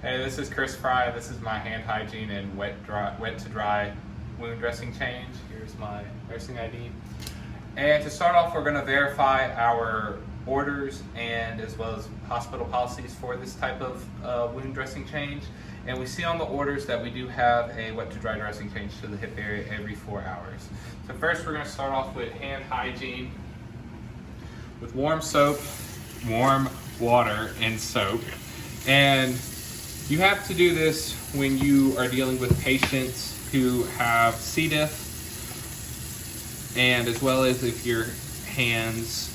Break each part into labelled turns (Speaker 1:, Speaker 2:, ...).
Speaker 1: Hey, this is Chris Fry. This is my hand hygiene and wet to dry wound dressing change. Here's my nursing ID. And to start off, we're going to verify our orders and as well as hospital policies for this type of wound dressing change. And we see on the orders that we do have a wet to dry dressing change to the hip area every 4 hours. So first, we're going to start off with hand hygiene with warm soap, warm water, and soap. And you have to do this when you are dealing with patients who have C. diff, and as well as if your hands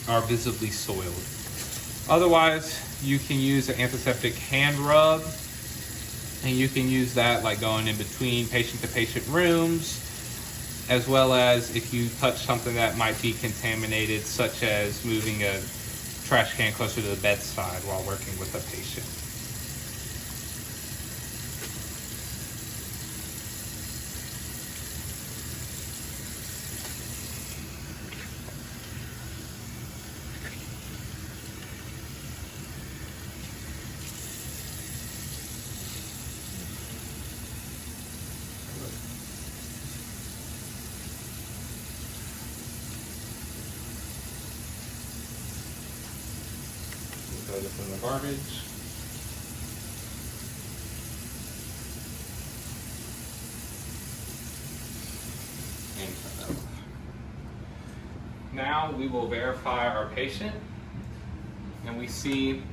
Speaker 1: are visibly soiled. Otherwise, you can use an antiseptic hand rub, and you can use that like going in between patient-to-patient rooms, as well as if you touch something that might be contaminated, such as moving a trash can closer to the bedside while working with a patient. Throw this in the garbage. And turn it off. Now we will verify our patient, and we see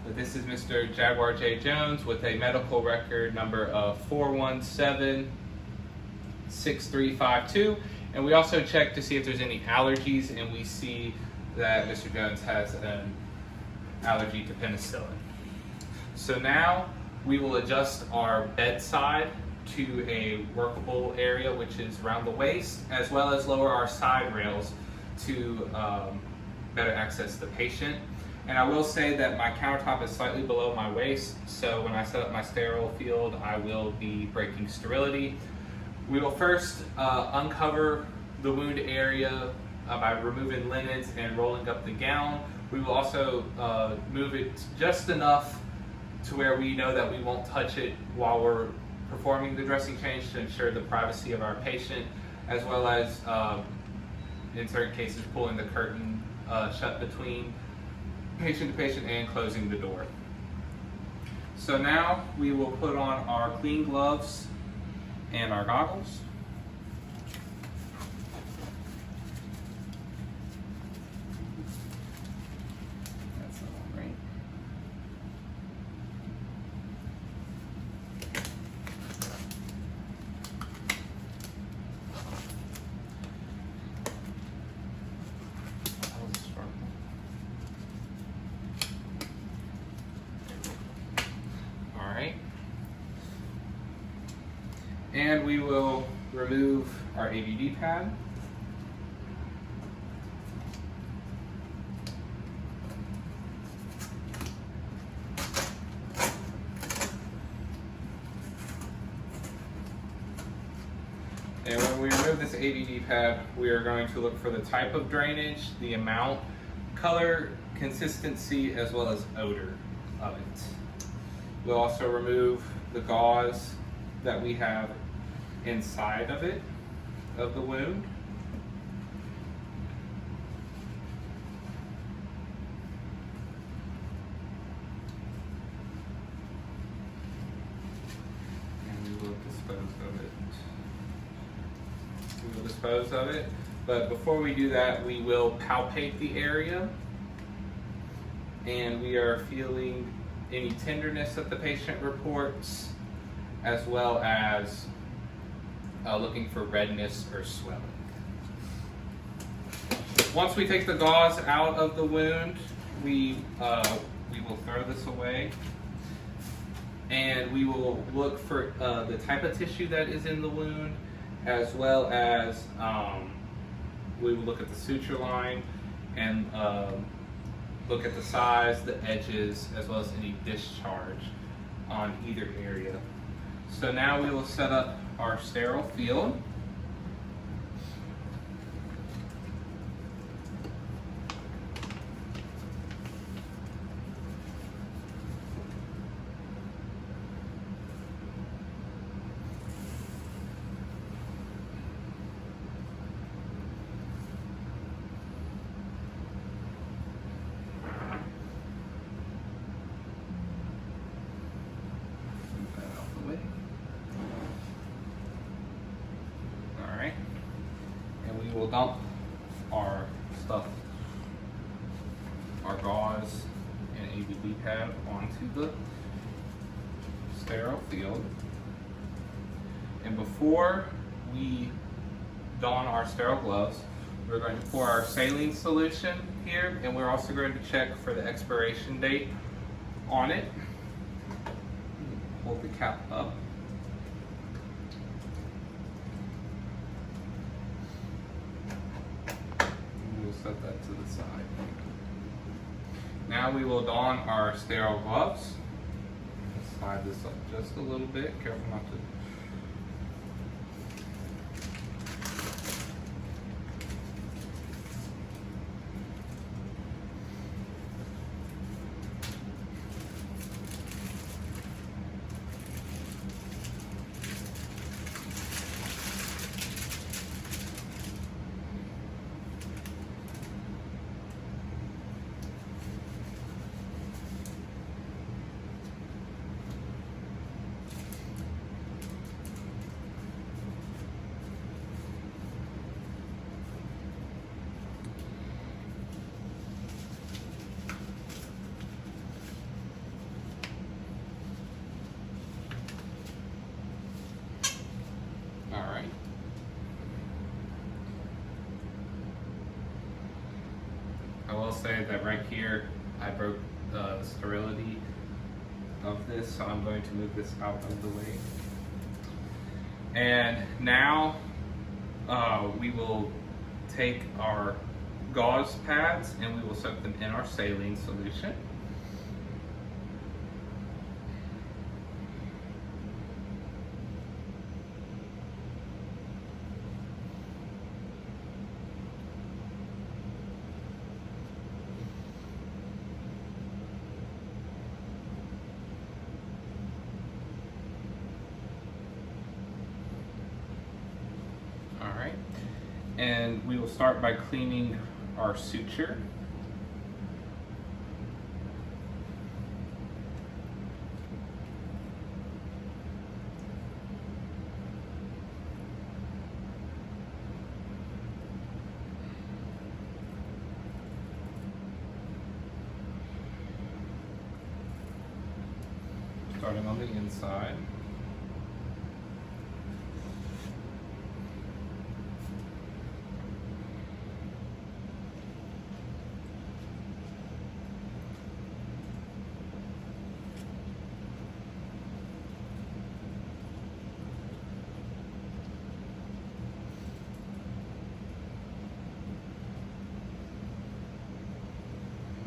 Speaker 1: that this is Mr. Jaguar J. Jones with a medical record number of 417-6352. And we also check to see if there's any allergies, and we see that Mr. Jones has an allergy to penicillin. So now we will adjust our bedside to a workable area, which is around the waist, as well as lower our side rails to better access the patient. And I will say that my countertop is slightly below my waist, so when I set up my sterile field, I will be breaking sterility. We will first uncover the wound area by removing linens and rolling up the gown. We will also move it just enough to where we know that we won't touch it while we're performing the dressing change to ensure the privacy of our patient, as well as in certain cases pulling the curtain shut between patient to patient and closing the door. So now we will put on our clean gloves and our goggles. That's not right. All right. And we will remove our ABD pad. And when we remove this ABD pad, we are going to look for the type of drainage, the amount, color, consistency, as well as odor of it. We'll also remove the gauze that we have inside of it, of the wound. And we will dispose of it. But before we do that, we will palpate the area, and we are feeling any tenderness that the patient reports, as well as looking for redness or swelling. Once we take the gauze out of the wound, we will throw this away, and we will look for the type of tissue that is in the wound, as well as we will look at the suture line and look at the size, the edges, as well as any discharge on either area. So now we will set up our sterile field. will dump our stuff, our gauze and ABB pad onto the sterile field. And before we don our sterile gloves, we're going to pour our saline solution here, and we're also going to check for the expiration date on it. Hold the cap up. We'll set that to the side. Now we will don our sterile gloves. Slide this up just a little bit. Careful not to. I will say that right here, I broke the sterility of this, so I'm going to move this out of the way. And now we will take our gauze pads and we will soak them in our saline solution. Alright, and we will start by cleaning our suture. Starting on the inside.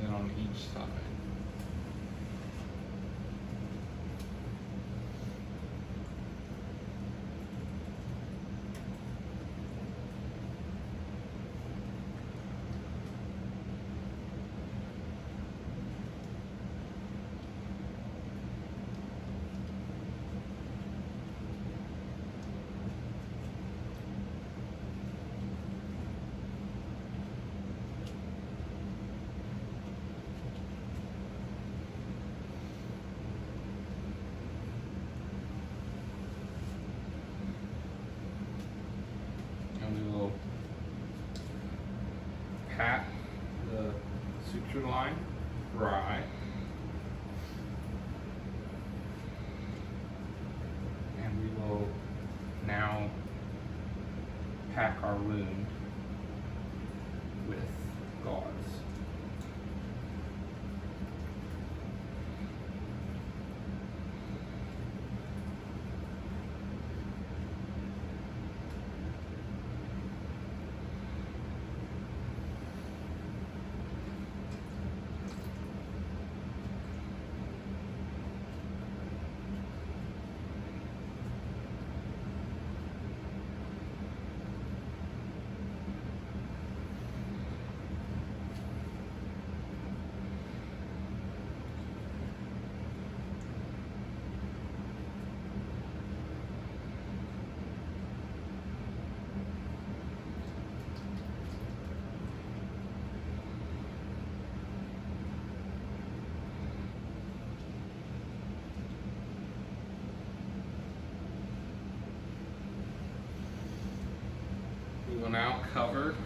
Speaker 1: On each side. Pat the suture line dry, and we will now pack our wound with gauze. will now cover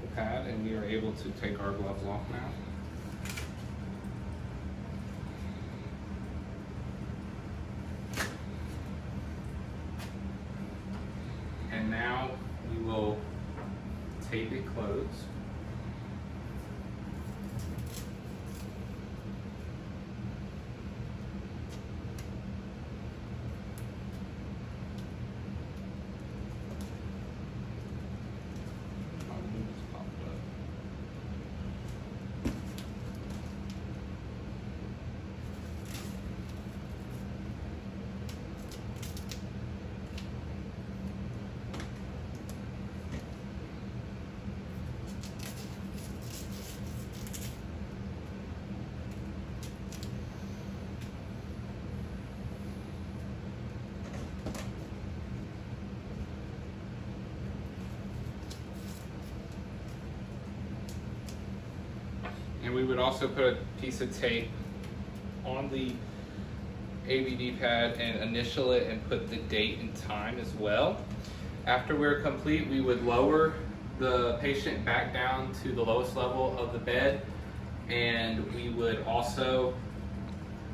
Speaker 1: the pad, and we are able to take our gloves off now. And now we will tape it closed. And we would also put a piece of tape on the ABD pad and initial it and put the date and time as well. After we're complete, we would lower the patient back down to the lowest level of the bed, and we would also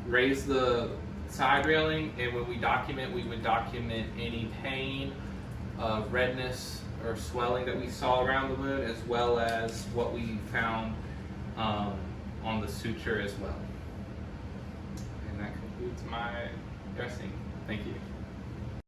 Speaker 1: raise the side railing, and when we document, we would document any pain, redness, or swelling that we saw around the wound, as well as what we found on the suture as well. And that concludes my dressing. Thank you.